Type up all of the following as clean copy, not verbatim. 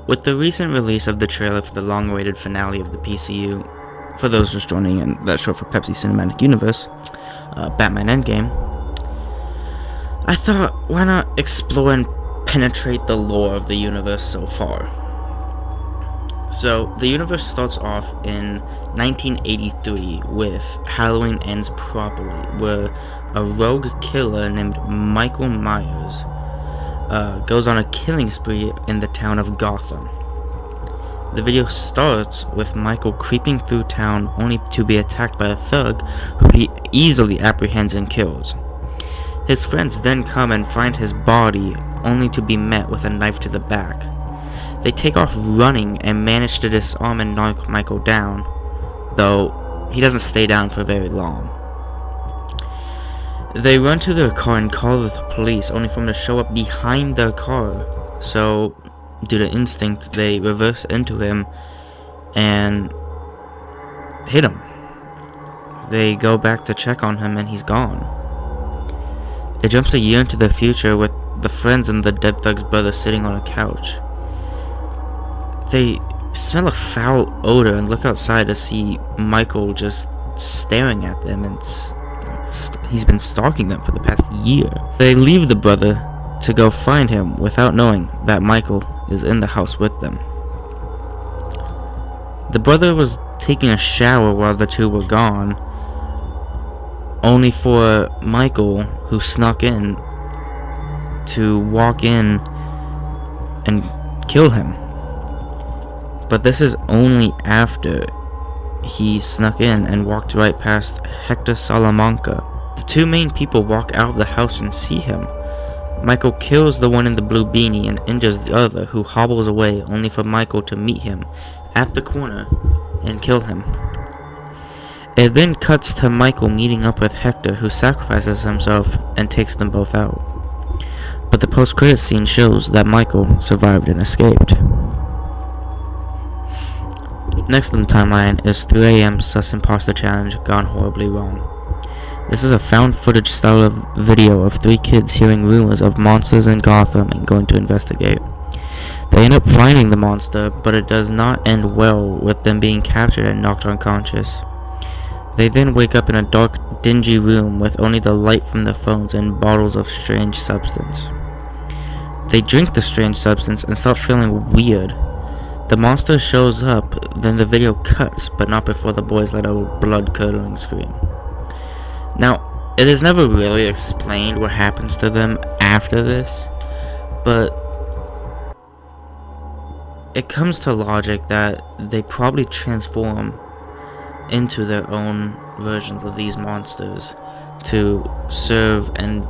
with the recent release of the trailer for the long-awaited finale of the PCU, for those just joining in, that's short for Pepsi Cinematic Universe, Batman Endgame, I thought, why not explore and penetrate the lore of the universe so far? So, the universe starts off in 1983 with Halloween Ends Properly, where a rogue killer named Michael Myers goes on a killing spree in the town of Gotham. The video starts with Michael creeping through town only to be attacked by a thug who he easily apprehends and kills. His friends then come and find his body only to be met with a knife to the back. They take off running and manage to disarm and knock Michael down, though he doesn't stay down for very long. They run to their car and call the police, only for him to show up behind their car. So, due to instinct, they reverse into him and hit him. They go back to check on him and he's gone. It jumps a year into the future with the friends and the dead thug's brother sitting on a couch. They smell a foul odor and look outside to see Michael just staring at them, and he's been stalking them for the past year. They leave the brother to go find him without knowing that Michael is in the house with them. The brother was taking a shower while the two were gone, only for Michael, who snuck in, to walk in and kill him. But this is only after he snuck in and walked right past Hector Salamanca. The two main people walk out of the house and see him. Michael kills the one in the blue beanie and injures the other, who hobbles away only for Michael to meet him at the corner and kill him. It then cuts to Michael meeting up with Hector, who sacrifices himself and takes them both out. But the post-credits scene shows that Michael survived and escaped. Next in the timeline is 3 AM Sus Imposter Challenge gone horribly wrong. This is a found footage style of video of 3 kids hearing rumors of monsters in Gotham and going to investigate. They end up finding the monster, but it does not end well with them being captured and knocked unconscious. They then wake up in a dark, dingy room with only the light from their phones and bottles of strange substance. They drink the strange substance and start feeling weird. The monster shows up, then the video cuts, but not before the boys let out a blood-curdling scream. Now, it is never really explained what happens to them after this, but it comes to logic that they probably transform into their own versions of these monsters to serve and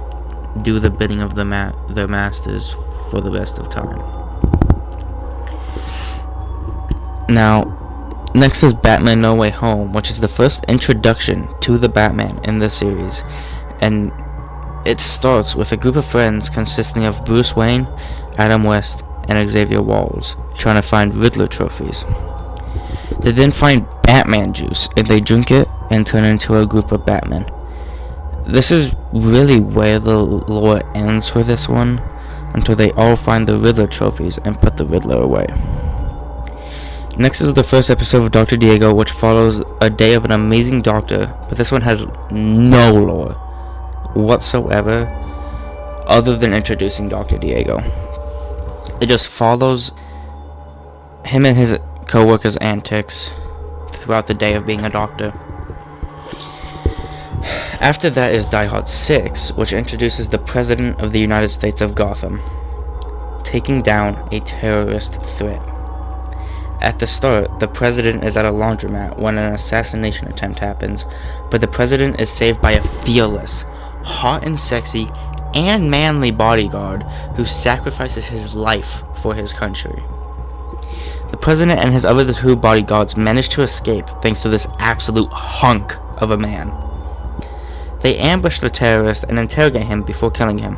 do the bidding of their masters for the rest of time. Now, next is Batman No Way Home, which is the first introduction to the Batman in the series, and it starts with a group of friends consisting of Bruce Wayne, Adam West, and Xavier Walls trying to find Riddler trophies. They then find Batman juice, and they drink it and turn into a group of Batmen. This is really where the lore ends for this one, until they all find the Riddler trophies and put the Riddler away. Next is the first episode of Dr. Diego, which follows a day of an amazing doctor, but this one has no lore whatsoever other than introducing Dr. Diego. It just follows him and his co-workers' antics throughout the day of being a doctor. After that is Die Hard 6, which introduces the President of the United States of Gotham, taking down a terrorist threat. At the start, the president is at a laundromat when an assassination attempt happens, but the president is saved by a fearless, hot and sexy, and manly bodyguard who sacrifices his life for his country. The president and his other 2 bodyguards manage to escape thanks to this absolute hunk of a man. They ambush the terrorist and interrogate him before killing him.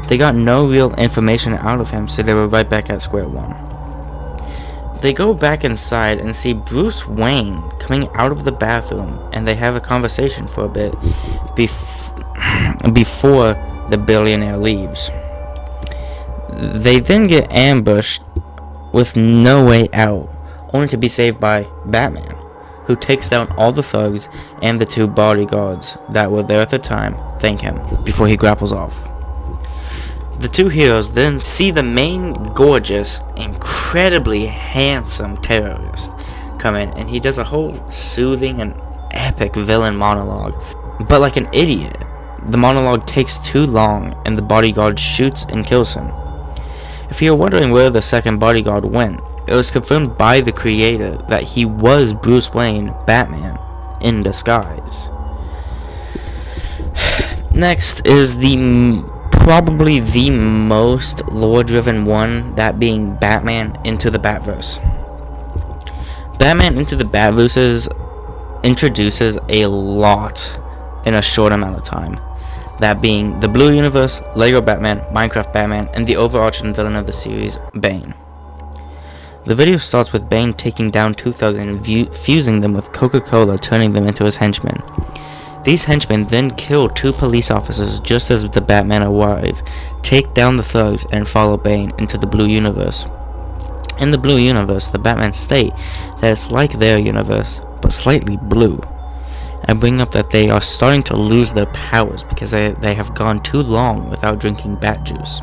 They got no real information out of him, so they were right back at square one. They go back inside and see Bruce Wayne coming out of the bathroom, and they have a conversation for a bit before the billionaire leaves. They then get ambushed with no way out, only to be saved by Batman, who takes down all the thugs and the 2 bodyguards that were there at the time, thank him, before he grapples off. The 2 heroes then see the main gorgeous, incredibly handsome terrorist come in, and he does a whole soothing and epic villain monologue. But like an idiot, the monologue takes too long and the bodyguard shoots and kills him. If you're wondering where the second bodyguard went, it was confirmed by the creator that he was Bruce Wayne, Batman, in disguise. Next is probably the most lore-driven one, that being Batman Into the Batverse. Batman Into the Batverse introduces a lot in a short amount of time, that being the Blue Universe, Lego Batman, Minecraft Batman, and the overarching villain of the series, Bane. The video starts with Bane taking down 2 thugs and fusing them with Coca-Cola, turning them into his henchmen. These henchmen then kill 2 police officers just as the Batman arrive, take down the thugs, and follow Bane into the Blue Universe. In the Blue Universe, the Batman state that it's like their universe, but slightly blue, and bring up that they are starting to lose their powers because they have gone too long without drinking bat juice.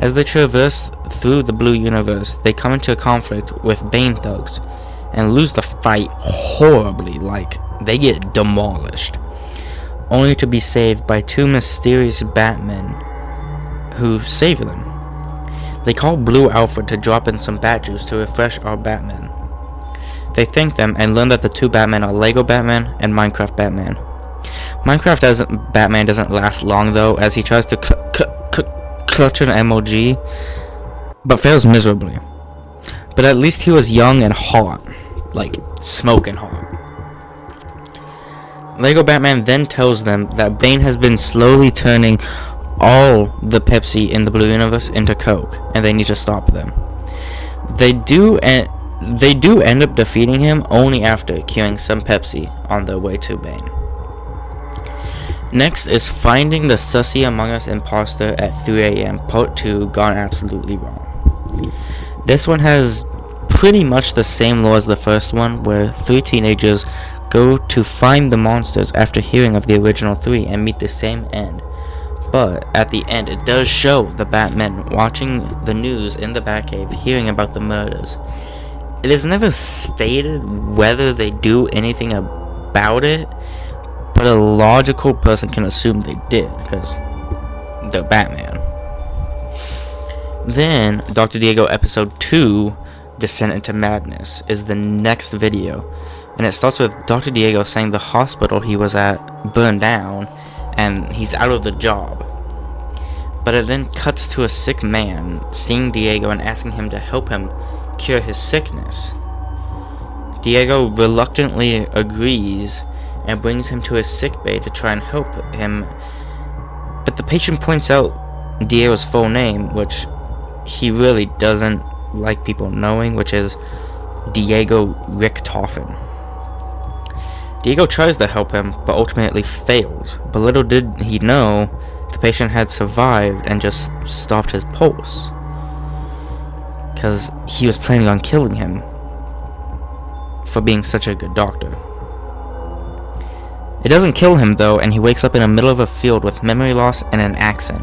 As they traverse through the Blue Universe, they come into a conflict with Bane thugs and lose the fight horribly, like they get demolished, only to be saved by 2 mysterious Batmen who save them. They call Blue Alfred to drop in some bat juice to refresh our Batman. They thank them and learn that the 2 Batmen are Lego Batman and Minecraft Batman. Batman doesn't last long though, as he tries to clutch an MOG, but fails miserably. But at least he was young and hot, like smoking hot. Lego Batman then tells them that Bane has been slowly turning all the Pepsi in the Blue Universe into Coke, and they need to stop them. They do end up defeating him only after curing some Pepsi on their way to Bane. Next is finding the Sussy Among Us imposter at 3 a.m. Part 2 gone absolutely wrong. This one has pretty much the same lore as the first one, where 3 teenagers go to find the monsters after hearing of the original 3 and meet the same end. But at the end, it does show the Batmen watching the news in the Batcave, hearing about the murders. It is never stated whether they do anything about it, but a logical person can assume they did, because they're Batman. Then, Dr. Diego Episode 2, Descent into Madness, is the next video, and it starts with Dr. Diego saying the hospital he was at burned down, and he's out of the job. But it then cuts to a sick man seeing Diego and asking him to help him cure his sickness. Diego reluctantly agrees and brings him to his sickbay to try and help him, but the patient points out Diego's full name, which he really doesn't like people knowing, which is Diego Richtofen. Diego tries to help him, but ultimately fails. But little did he know, the patient had survived and just stopped his pulse, because he was planning on killing him for being such a good doctor. It doesn't kill him though, and he wakes up in the middle of a field with memory loss and an accent.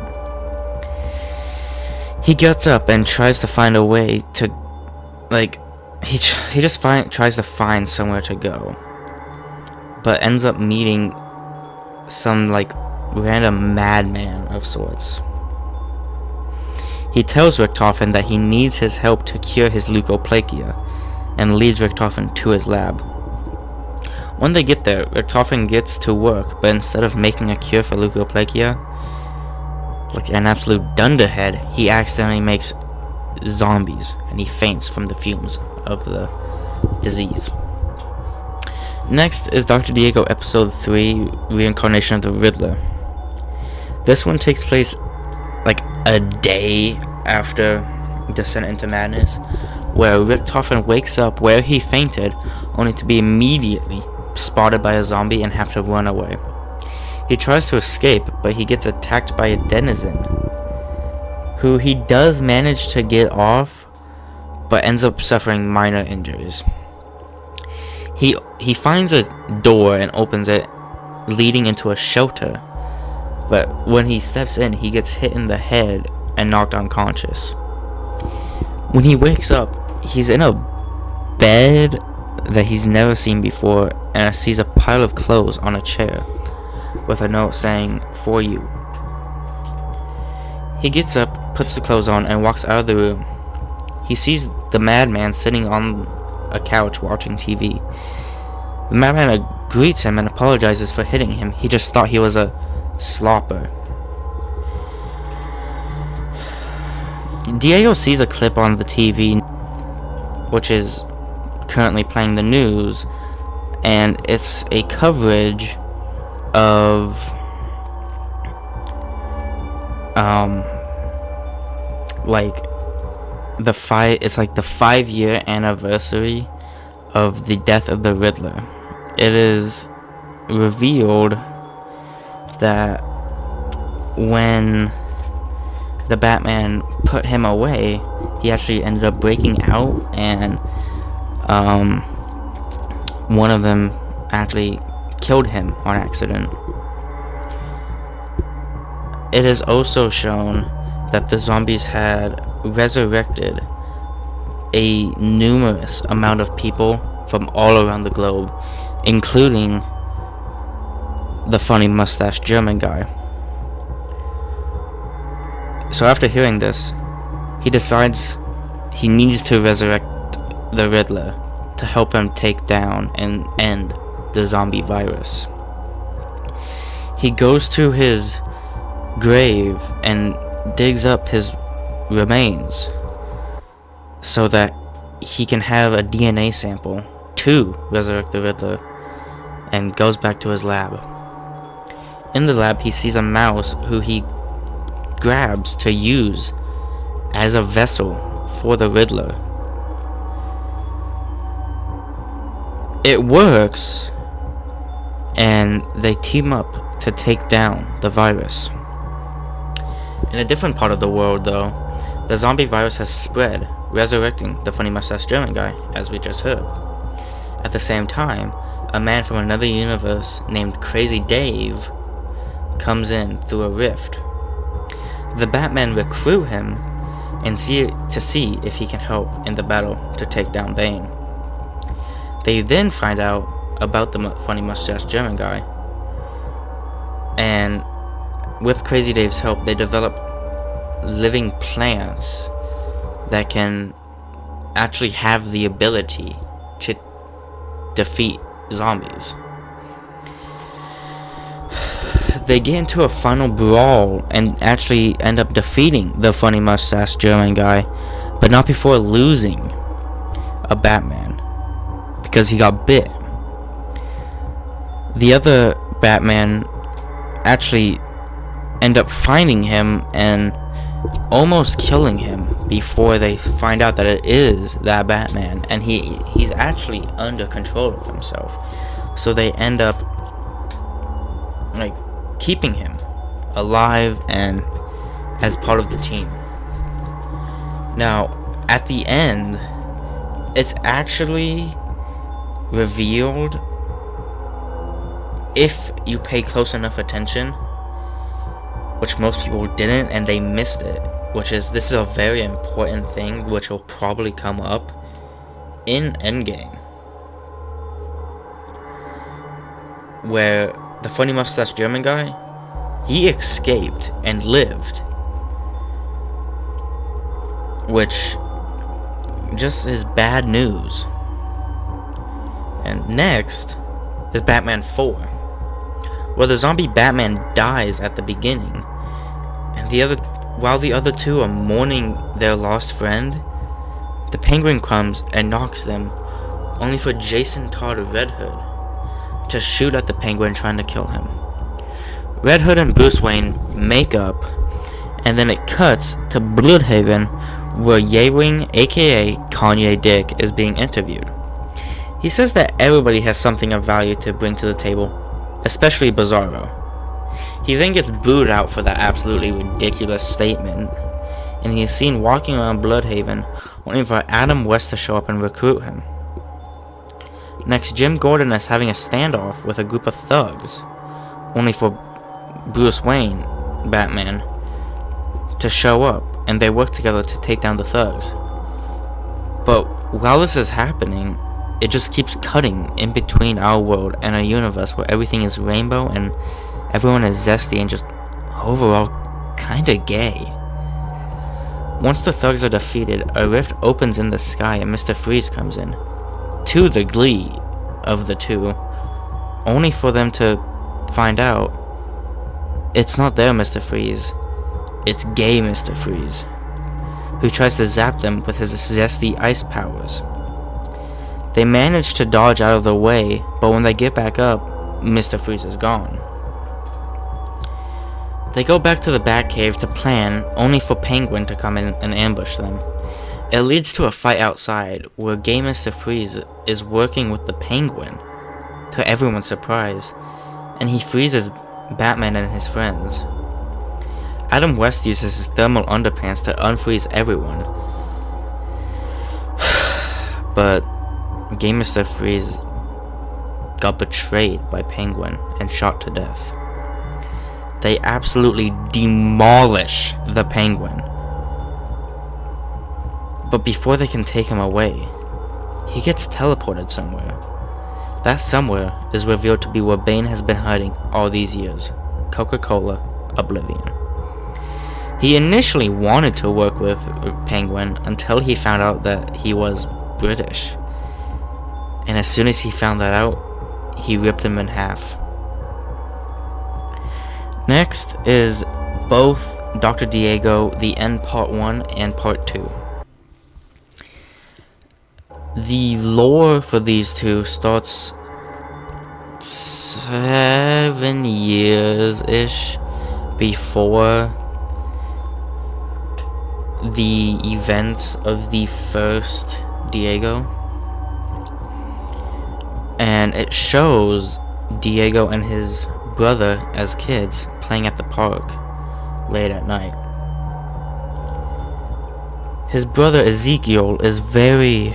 He gets up and tries to find a way to, he just tries to find somewhere to go, but ends up meeting some random madman of sorts. He tells Richtofen that he needs his help to cure his leukoplakia, and leads Richtofen to his lab. When they get there, Richtofen gets to work, but instead of making a cure for leukoplakia, like an absolute dunderhead, he accidentally makes zombies, and he faints from the fumes of the disease. Next is Dr. Diego Episode 3, Reincarnation of the Riddler. This one takes place a day after Descent into Madness, where Richtofen wakes up where he fainted, only to be immediately spotted by a zombie and have to run away. He tries to escape, but he gets attacked by a denizen, who he does manage to get off, but ends up suffering minor injuries. He finds a door and opens it, leading into a shelter, but when he steps in, he gets hit in the head and knocked unconscious. When he wakes up, he's in a bed that he's never seen before, and sees a pile of clothes on a chair with a note saying, "For you." He gets up, puts the clothes on, and walks out of the room. He sees the madman sitting on a couch watching TV. The madman greets him and apologizes for hitting him. He just thought he was a slopper. Diego sees a clip on the TV, which is currently playing the news, and it's a coverage of it's like the 5-year anniversary of the death of the Riddler. It is revealed that when the Batman put him away, he actually ended up breaking out, and one of them actually killed him on accident. It is also shown that the zombies had resurrected a numerous amount of people from all around the globe, including the funny mustache German guy. So after hearing this, he decides he needs to resurrect the Riddler to help him take down and end the zombie virus. He goes to his grave and digs up his remains so that he can have a DNA sample to resurrect the Riddler, and goes back to his lab. In the lab, he sees a mouse who he grabs to use as a vessel for the Riddler. It works, and they team up to take down the virus. In a different part of the world, though, the zombie virus has spread, resurrecting the funny mustache German guy, as we just heard. At the same time, a man from another universe named Crazy Dave comes in through a rift. The Batman recruit him and see if he can help in the battle to take down Bane. They then find out about the funny mustache German guy, and with Crazy Dave's help, they develop living plants that can actually have the ability to defeat zombies. They get into a final brawl and actually end up defeating the funny mustache German guy, but not before losing a Batman because he got bit. The other Batman actually end up finding him and almost killing him before they find out that it is that Batman, and he's actually under control of himself. So they end up like keeping him alive and as part of the team. Now, at the end, it's actually revealed, if you pay close enough attention, which most people didn't and they missed it, which is, this is a very important thing which will probably come up in Endgame, where the funny mustache German guy, he escaped and lived, which just is bad news. And next is Batman 4, where the zombie Batman dies at the beginning, and while the other two are mourning their lost friend, the Penguin comes and knocks them, only for Jason Todd Red Hood to shoot at the Penguin trying to kill him. Red Hood and Bruce Wayne make up, and then it cuts to Bloodhaven, where Ye-Wing, aka Kanye Dick, is being interviewed. He says that everybody has something of value to bring to the table, especially Bizarro. He then gets booed out for that absolutely ridiculous statement, and he is seen walking around Bloodhaven only for Adam West to show up and recruit him. Next, Jim Gordon is having a standoff with a group of thugs, only for Bruce Wayne, Batman, to show up, and they work together to take down the thugs. But while this is happening, it just keeps cutting in between our world and a universe where everything is rainbow and everyone is zesty and just overall kinda gay. Once the thugs are defeated, a rift opens in the sky and Mr. Freeze comes in, to the glee of the two, only for them to find out it's not their Mr. Freeze, it's gay Mr. Freeze, who tries to zap them with his zesty ice powers. They manage to dodge out of the way, but when they get back up, Mr. Freeze is gone. They go back to the Batcave to plan, only for Penguin to come in and ambush them. It leads to a fight outside, where gay Mr. Freeze is working with the Penguin, to everyone's surprise, and he freezes Batman and his friends. Adam West uses his thermal underpants to unfreeze everyone, but gay Mr. Freeze got betrayed by Penguin and shot to death. They absolutely demolish the Penguin. But before they can take him away, he gets teleported somewhere. That somewhere is revealed to be where Bane has been hiding all these years. Coca-Cola Oblivion. He initially wanted to work with Penguin until he found out that he was British. And as soon as he found that out, he ripped him in half. Next is both Dr. Diego, The End Part 1 and Part 2. The lore for these two starts 7 years-ish before the events of the first Diego. And it shows Diego and his brother as kids playing at the park late at night. His brother Ezekiel is very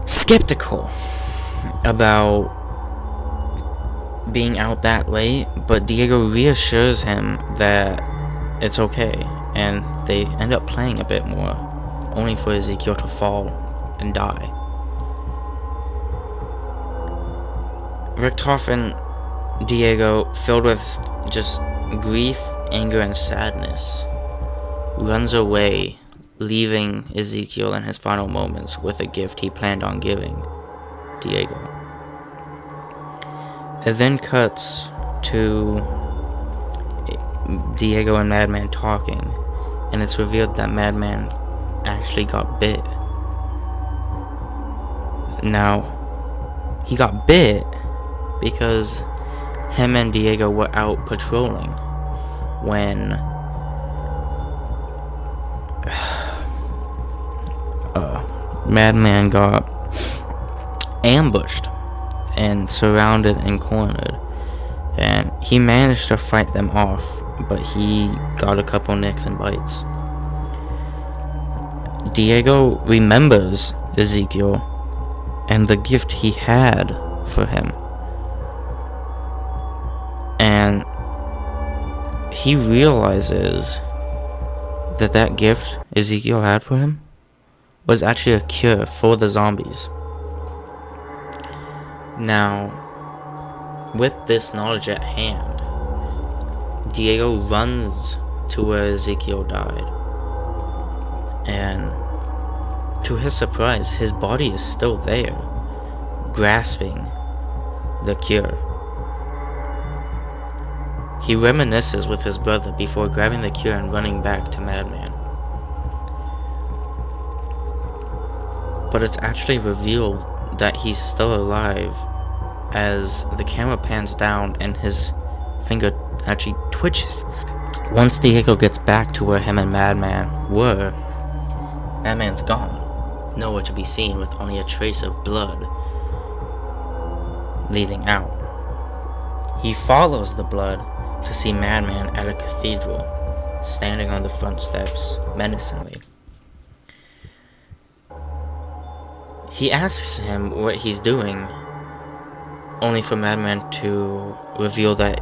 skeptical about being out that late, but Diego reassures him that it's okay, and they end up playing a bit more, only for Ezekiel to fall and die. Richtof and Diego, filled with just grief, anger, and sadness, runs away, leaving Ezekiel in his final moments with a gift he planned on giving Diego. It then cuts to Diego and Madman talking, and it's revealed that Madman actually got bit. Now, he got bit because him and Diego were out patrolling when Madman got ambushed and surrounded and cornered, and he managed to fight them off, but he got a couple nicks and bites. Diego remembers Ezekiel and the gift he had for him, and he realizes that that gift Ezekiel had for him was actually a cure for the zombies. Now, with this knowledge at hand, Diego runs to where Ezekiel died, and to his surprise, his body is still there, grasping the cure. He reminisces with his brother before grabbing the cure and running back to Madman. But it's actually revealed that he's still alive as the camera pans down and his finger actually twitches. Once Diego gets back to where him and Madman were, Madman's gone, nowhere to be seen, with only a trace of blood leading out. He follows the blood to see Madman at a cathedral, standing on the front steps menacingly. He asks him what he's doing, only for Madman to reveal that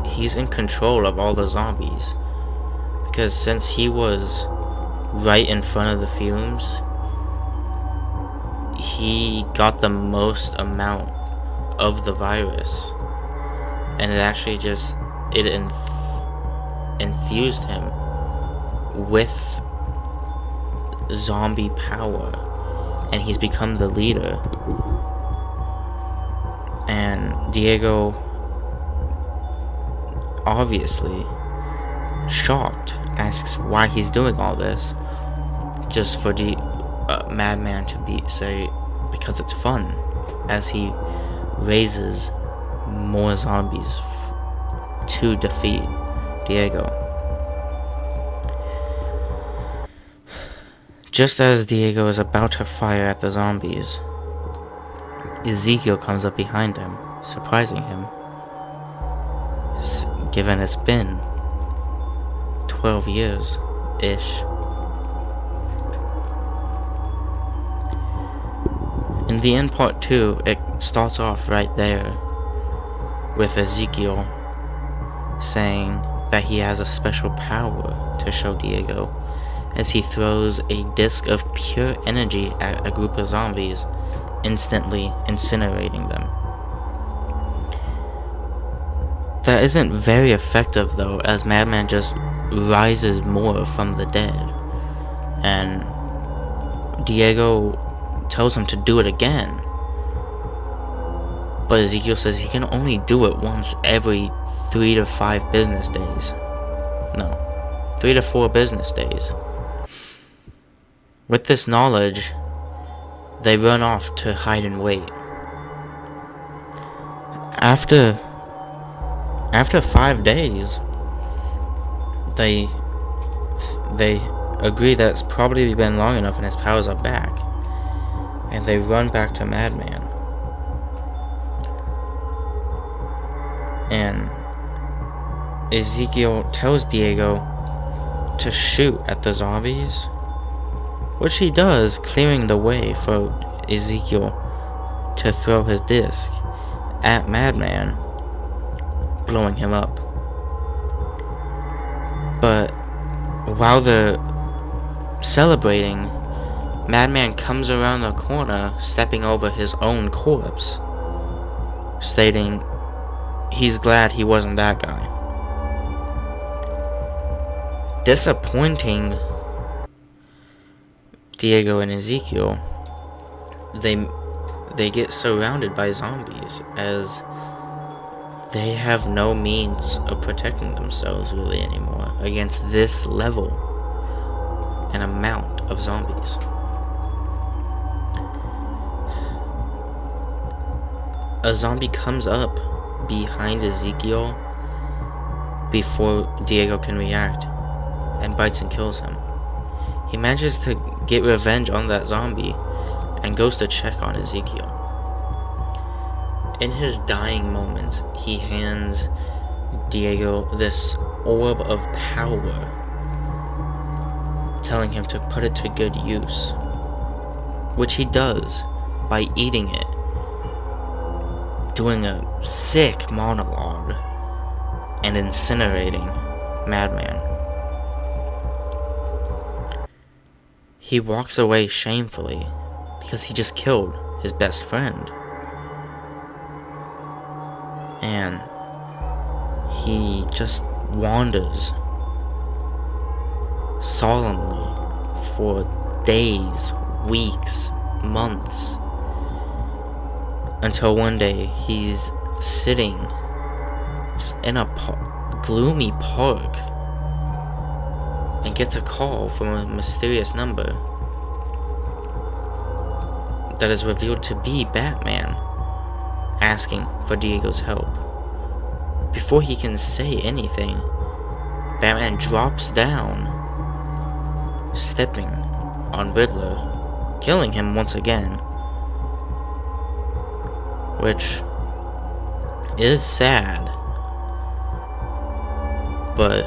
he's in control of all the zombies. Because since he was right in front of the fumes, he got the most amount of the virus, and it actually just infused him with zombie power, and he's become the leader. And Diego, obviously shocked, asks why he's doing all this, just for the Madman to say because it's fun, as he raises more zombies to defeat Diego. Just as Diego is about to fire at the zombies, Ezekiel comes up behind him, surprising him, given it's been 12 years-ish. In the end part 2, it starts off right there, with Ezekiel saying that he has a special power to show Diego, as he throws a disc of pure energy at a group of zombies, instantly incinerating them. That isn't very effective though, as Madman just rises more from the dead, and Diego tells him to do it again, but Ezekiel says he can only do it once every 3 to 5 business days. No, 3 to 4 business days. With this knowledge, they run off to hide and wait. After 5 days, they agree that it's probably been long enough and his powers are back, and they run back to Madman. And Ezekiel tells Diego to shoot at the zombies, which he does, clearing the way for Ezekiel to throw his disc at Madman, blowing him up. But while they're celebrating, Madman comes around the corner, stepping over his own corpse, stating he's glad he wasn't that guy. Disappointing Diego and Ezekiel, they get surrounded by zombies, as they have no means of protecting themselves really anymore against this level and amount of zombies. A zombie comes up behind Ezekiel before Diego can react and bites and kills him. He manages to get revenge on that zombie and goes to check on Ezekiel. In his dying moments, he hands Diego this orb of power, telling him to put it to good use, which he does by eating it, doing a sick monologue, and incinerating Madman. He walks away shamefully because he just killed his best friend. And he just wanders solemnly for days, weeks, months, until one day he's sitting just in a gloomy park and gets a call from a mysterious number that is revealed to be Batman, asking for Diego's help. Before he can say anything, Batman drops down, stepping on Riddler, killing him once again, which is sad, but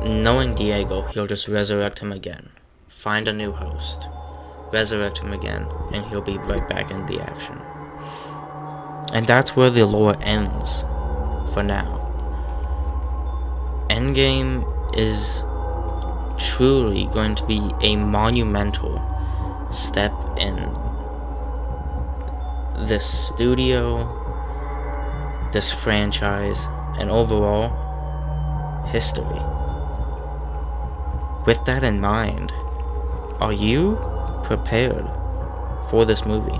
knowing Diego, he'll just resurrect him again, find a new host, resurrect him again, and he'll be right back in the action. And that's where the lore ends for now. Endgame is truly going to be a monumental step in this studio, this franchise, and overall history. With that in mind, are you prepared for this movie?